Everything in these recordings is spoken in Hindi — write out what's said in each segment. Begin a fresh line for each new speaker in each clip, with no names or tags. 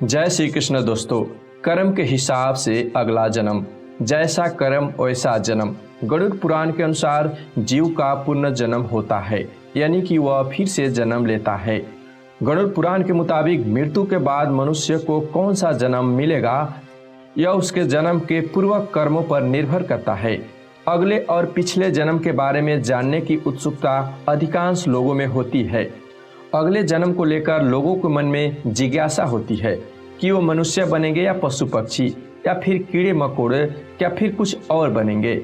जय श्री कृष्ण दोस्तों। कर्म के हिसाब से अगला जन्म, जैसा कर्म वैसा जन्म। गरुड़ पुराण के अनुसार जीव का पुनर्जन्म होता है, यानी कि वह फिर से जन्म लेता है। गरुड़ पुराण के मुताबिक मृत्यु के बाद मनुष्य को कौन सा जन्म मिलेगा, यह उसके जन्म के पूर्व कर्मों पर निर्भर करता है। अगले और पिछले जन्म के बारे में जानने की उत्सुकता अधिकांश लोगों में होती है। अगले जन्म को लेकर लोगों के मन में जिज्ञासा होती है कि वो मनुष्य बनेंगे या पशु पक्षी या फिर कीड़े मकोड़े या फिर कुछ और बनेंगे।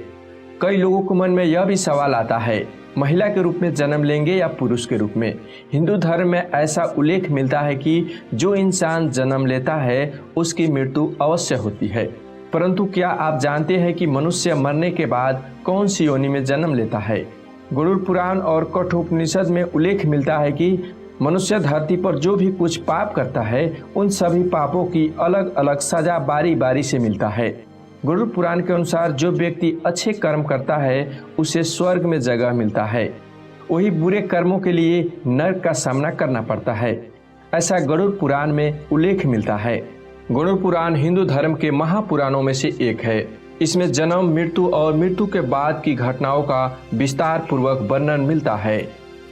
कई लोगों के मन में यह भी सवाल आता है, महिला के रूप में जन्म लेंगे या पुरुष के रूप में। हिंदू धर्म में ऐसा उल्लेख मिलता है कि जो इंसान जन्म लेता है उसकी मृत्यु अवश्य होती है। परंतु क्या आप जानते हैं कि मनुष्य मरने के बाद कौन सी योनि में जन्म लेता है? गरुड़ पुराण और कठोपनिषद में उल्लेख मिलता है कि मनुष्य धरती पर जो भी कुछ पाप करता है उन सभी पापों की अलग अलग सजा बारी बारी से मिलता है। गरुड़ पुराण के अनुसार जो व्यक्ति अच्छे कर्म करता है उसे स्वर्ग में जगह मिलता है, वही बुरे कर्मों के लिए नरक का सामना करना पड़ता है। ऐसा गरुड़ पुराण में उल्लेख मिलता है। गरुड़ पुराण हिंदू धर्म के महापुराणों में से एक है। इसमें जन्म, मृत्यु और मृत्यु के बाद की घटनाओं का विस्तार पूर्वक वर्णन मिलता है।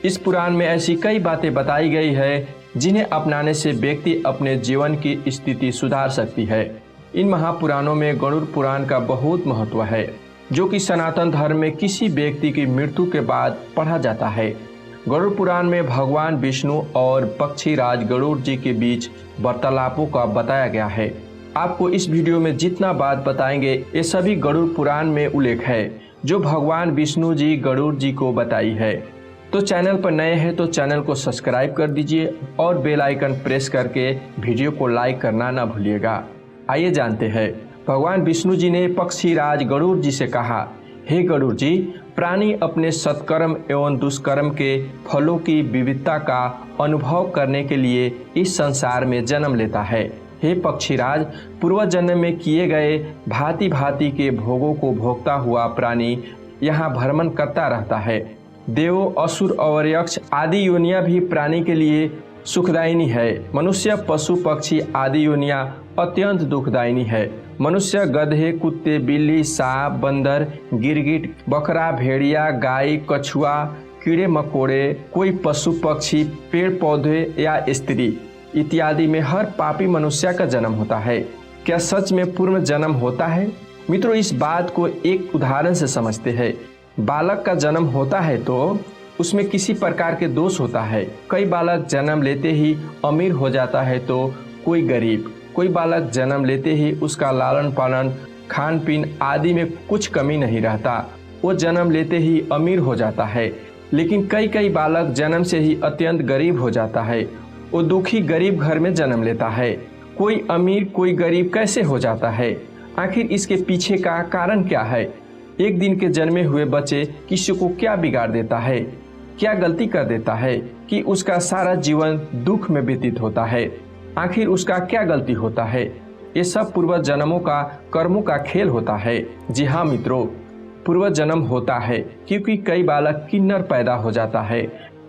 इस पुराण में ऐसी कई बातें बताई गई है जिन्हें अपनाने से व्यक्ति अपने जीवन की स्थिति सुधार सकती है। इन महापुराणों में गरुड़ पुराण का बहुत महत्व है, जो कि सनातन धर्म में किसी व्यक्ति की मृत्यु के बाद पढ़ा जाता है। गरुड़ पुराण में भगवान विष्णु और पक्षीराज गरुड़ जी के बीच वार्तालापों का बताया गया है। आपको इस वीडियो में जितना बात बताएंगे ये सभी गरुड़ पुराण में उल्लेख है, जो भगवान विष्णु जी गरुड़ जी को बताई है। तो चैनल पर नए हैं तो चैनल को सब्सक्राइब कर दीजिए और बेल आइकन प्रेस करके वीडियो को लाइक करना ना भूलिएगा। आइए जानते हैं। भगवान विष्णु जी ने पक्षीराज गरुड़ जी से कहा, हे गरुड़ जी, प्राणी अपने सत्कर्म एवं दुष्कर्म के फलों की विविधता का अनुभव करने के लिए इस संसार में जन्म लेता है। हे पक्षीराज, पूर्व जन्म में किए गए भांति भांति के भोगों को भोगता हुआ प्राणी यहाँ भ्रमण करता रहता है। देव, असुर और यक्ष आदि योनियां भी प्राणी के लिए सुखदायिनी है। मनुष्य, पशु पक्षी आदि योनियां अत्यंत दुखदायिनी है। मनुष्य गधे, कुत्ते, बिल्ली, सांप, बंदर, गिरगिट, बकरा, भेड़िया, गाय, कछुआ, कीड़े मकोड़े, कोई पशु पक्षी, पेड़ पौधे या स्त्री इत्यादि में हर पापी मनुष्य का जन्म होता है। क्या सच में पूर्व जन्म होता है? मित्रों, इस बात को एक उदाहरण से समझते हैं। बालक का जन्म होता है तो उसमें किसी प्रकार के दोष होता है। कई बालक जन्म लेते ही अमीर हो जाता है तो कोई गरीब। कोई बालक जन्म लेते ही उसका लालन पालन, खान पीन आदि में कुछ कमी नहीं रहता, वो जन्म लेते ही अमीर हो जाता है। लेकिन कई बालक जन्म से ही अत्यंत गरीब हो जाता है, वो दुखी गरीब घर में जन्म लेता है। कोई अमीर कोई गरीब कैसे हो जाता है? आखिर इसके पीछे का कारण क्या है? एक दिन के जन्मे हुए बच्चे किसी को क्या बिगाड़ देता है, क्या गलती कर देता है कि उसका सारा जीवन दुख में व्यतीत होता है? आखिर उसका क्या गलती होता है? ये सब पूर्व जन्मों का कर्मों का खेल होता है। जी हाँ मित्रों, पूर्व जन्म होता है क्योंकि कई बालक किन्नर पैदा हो जाता है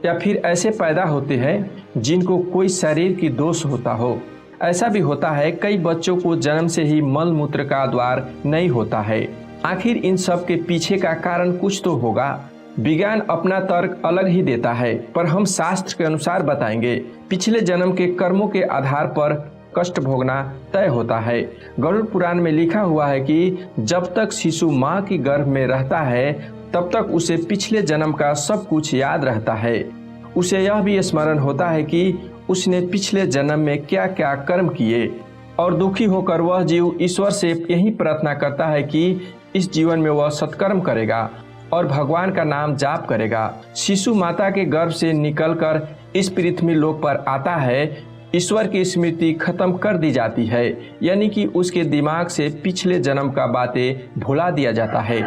या फिर ऐसे पैदा होते हैं जिनको कोई शरीर की दोष होता हो। ऐसा भी होता है कई बच्चों को जन्म से ही मल मूत्र का द्वार नहीं होता है। आखिर इन सब के पीछे का कारण कुछ तो होगा। विज्ञान अपना तर्क अलग ही देता है, पर हम शास्त्र के अनुसार बताएंगे। पिछले जन्म के कर्मों के आधार पर कष्ट भोगना तय होता है। गरुड़ पुराण में लिखा हुआ है कि जब तक शिशु माँ की गर्भ में रहता है तब तक उसे पिछले जन्म का सब कुछ याद रहता है। उसे यह भी स्मरण होता है कि उसने पिछले जन्म में क्या क्या कर्म किए, और दुखी होकर वह जीव ईश्वर से यही प्रार्थना करता है कि इस जीवन में वह सत्कर्म करेगा और भगवान का नाम जाप करेगा। शिशु माता के गर्भ से निकलकर इस पृथ्वी लोक पर आता है, ईश्वर की स्मृति खत्म कर दी जाती है, यानी कि उसके दिमाग से पिछले जन्म का बातें भुला दिया जाता है।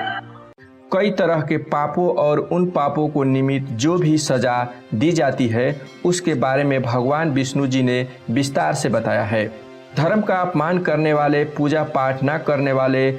कई तरह के पापों और उन पापों को निमित्त जो भी सजा दी जाती है उसके बारे में भगवान विष्णु जी ने विस्तार से बताया है। धर्म का अपमान करने वाले, पूजा पाठ न करने वाले,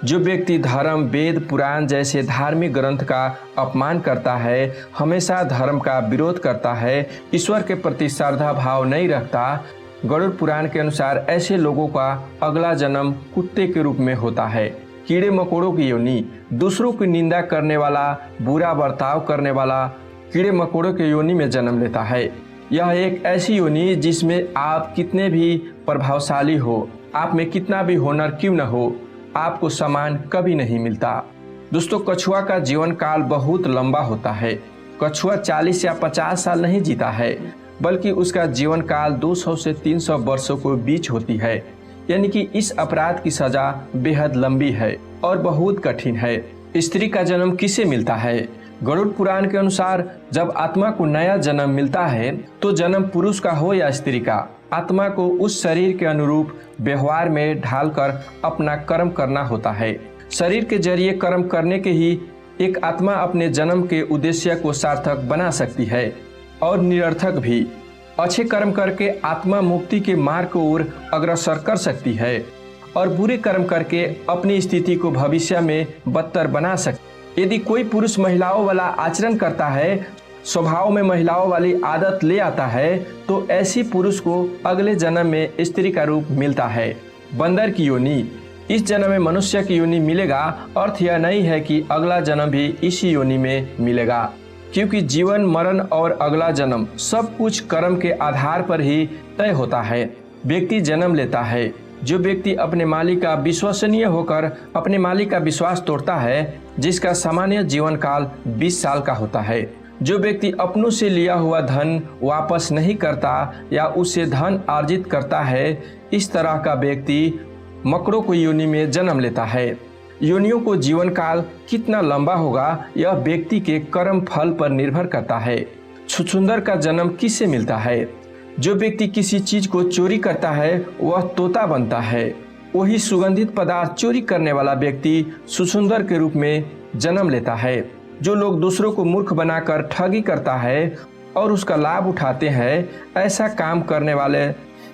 जो व्यक्ति धर्म, वेद, पुराण जैसे धार्मिक ग्रंथ का अपमान करता है, हमेशा धर्म का विरोध करता है, ईश्वर के प्रति श्रद्धा भाव नहीं रखता, गरुड़ पुराण के अनुसार ऐसे लोगों का अगला जन्म कुत्ते के रूप में होता है। कीड़े मकोड़ों की योनि, दूसरों की निंदा करने वाला, बुरा बर्ताव करने वाला कीड़े मकोड़ों की योनि में जन्म लेता है। यह एक ऐसी योनि जिसमें आप कितने भी प्रभावशाली हो, आप में कितना भी हुनर क्यों न हो, आपको सम्मान कभी नहीं मिलता। दोस्तों, कछुआ का जीवन काल बहुत लंबा होता है। कछुआ 40 या 50 साल नहीं जीता है, बल्कि उसका जीवन काल 200 से 300 वर्षों के बीच होती है। यानी कि इस अपराध की सजा बेहद लंबी है और बहुत कठिन है। स्त्री का जन्म किसे मिलता है? गरुड़ पुराण के अनुसार जब आत्मा को नया जन्म मिलता है तो जन्म पुरुष का हो या स्त्री का, आत्मा को उस शरीर के अनुरूप व्यवहार में ढालकर अपना कर्म करना होता है। शरीर के जरिए कर्म करने के ही एक आत्मा अपने जन्म के उद्देश्य को सार्थक बना सकती है और निरर्थक भी। अच्छे कर्म करके आत्मा मुक्ति के मार्ग की ओर अग्रसर कर सकती है और बुरे कर्म करके अपनी स्थिति को भविष्य में बदतर बना सकती। यदि कोई पुरुष महिलाओं वाला आचरण करता है, स्वभाव में महिलाओं वाली आदत ले आता है, तो ऐसी पुरुष को अगले जन्म में स्त्री का रूप मिलता है। बंदर की योनि, इस जन्म में मनुष्य की योनि मिलेगा, अर्थ यह नहीं है कि अगला जन्म भी इसी योनि में मिलेगा, क्योंकि जीवन, मरण और अगला जन्म सब कुछ कर्म के आधार पर ही तय होता है। व्यक्ति जन्म लेता है। जो व्यक्ति अपने मालिक का विश्वसनीय होकर अपने मालिक का विश्वास तोड़ता है, जिसका सामान्य जीवन काल 20 साल का होता है। जो व्यक्ति अपनों से लिया हुआ धन वापस नहीं करता या उससे धन अर्जित करता है, इस तरह का व्यक्ति मकड़ों को योनि में जन्म लेता है। योनियों को जीवन काल कितना लंबा होगा, यह व्यक्ति के कर्म फल पर निर्भर करता है। छुछुंदर का जन्म किससे मिलता है? जो व्यक्ति किसी चीज को चोरी करता है वह तोता बनता है। वही सुगंधित पदार्थ चोरी करने वाला व्यक्ति छुछुंदर के रूप में जन्म लेता है। जो लोग दूसरों को मूर्ख बनाकर ठगी करता है और उसका लाभ उठाते हैं, ऐसा काम करने वाले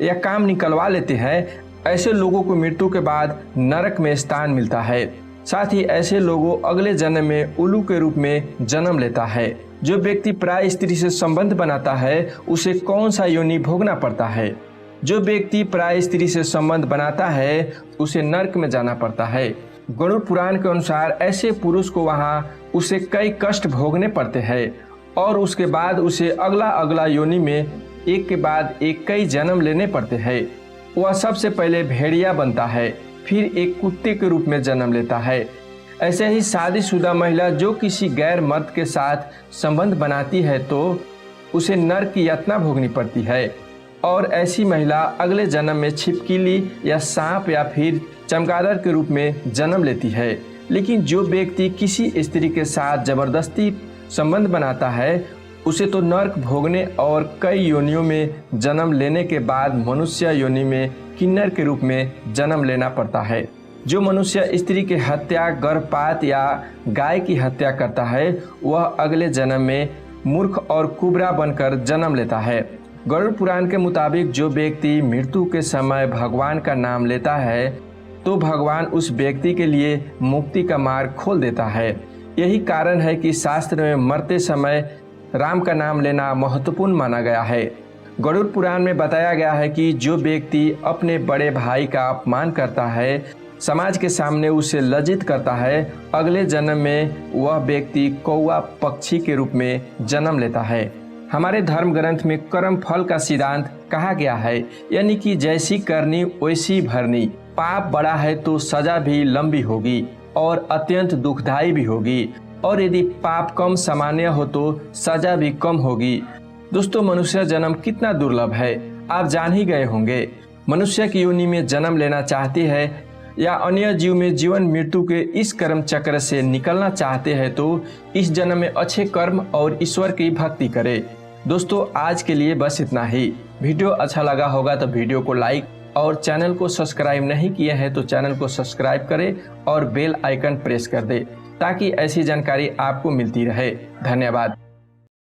या काम निकलवा लेते हैं, ऐसे लोगों को मृत्यु के बाद नरक में स्थान मिलता है। साथ ही ऐसे लोगों अगले जन्म में उल्लू के रूप में जन्म लेता है। जो व्यक्ति प्राय स्त्री से संबंध बनाता है उसे कौन सा योनि भोगना पड़ता है? जो व्यक्ति प्राय स्त्री से संबंध बनाता है उसे नरक में जाना पड़ता है। गरुड़ पुराण के अनुसार ऐसे पुरुष को वहाँ उसे कई कष्ट भोगने पड़ते हैं और उसके बाद उसे अगला योनि में एक के बाद एक कई जन्म लेने पड़ते हैं। वह सबसे पहले भेड़िया बनता है, फिर एक कुत्ते के रूप में जन्म लेता है। ऐसे ही शादीशुदा महिला जो किसी गैर मर्द के साथ संबंध बनाती है तो उसे नरक की यातना भोगनी पड़ती है और ऐसी महिला अगले जन्म में छिपकली या सांप या फिर चमगादड़ के रूप में जन्म लेती है। लेकिन जो व्यक्ति किसी स्त्री के साथ जबरदस्ती संबंध बनाता है उसे तो नरक भोगने और कई योनियों में जन्म लेने के बाद मनुष्य योनि में किन्नर के रूप में जन्म लेना पड़ता है। जो मनुष्य स्त्री की हत्या, गर्भपात या गाय की हत्या करता है वह अगले जन्म में मूर्ख और कुबरा बनकर जन्म लेता है। गरुड़ पुराण के मुताबिक जो व्यक्ति मृत्यु के समय भगवान का नाम लेता है तो भगवान उस व्यक्ति के लिए मुक्ति का मार्ग खोल देता है। यही कारण है कि शास्त्र में मरते समय राम का नाम लेना महत्वपूर्ण माना गया है। गरुड़ पुराण में बताया गया है कि जो व्यक्ति अपने बड़े भाई का अपमान करता है, समाज के सामने उसे लज्जित करता है, अगले जन्म में वह व्यक्ति कौवा पक्षी के रूप में जन्म लेता है। हमारे धर्म ग्रंथ में कर्म फल का सिद्धांत कहा गया है, यानी कि जैसी करनी वैसी भरनी। पाप बड़ा है तो सजा भी लंबी होगी और अत्यंत दुखदायी भी होगी, और यदि पाप कम सामान्य हो तो सजा भी कम होगी। दोस्तों, मनुष्य जन्म कितना दुर्लभ है आप जान ही गए होंगे। मनुष्य की योनि में जन्म लेना चाहते हैं या अन्य जीव में जीवन मृत्यु के इस कर्म चक्र से निकलना चाहते हैं तो इस जन्म में अच्छे कर्म और ईश्वर की भक्ति करें। दोस्तों, आज के लिए बस इतना ही। वीडियो अच्छा लगा होगा तो वीडियो को लाइक और चैनल को सब्सक्राइब नहीं किए हैं तो चैनल को सब्सक्राइब करें और बेल आइकन प्रेस कर दें ताकि ऐसी जानकारी आपको मिलती रहे। धन्यवाद।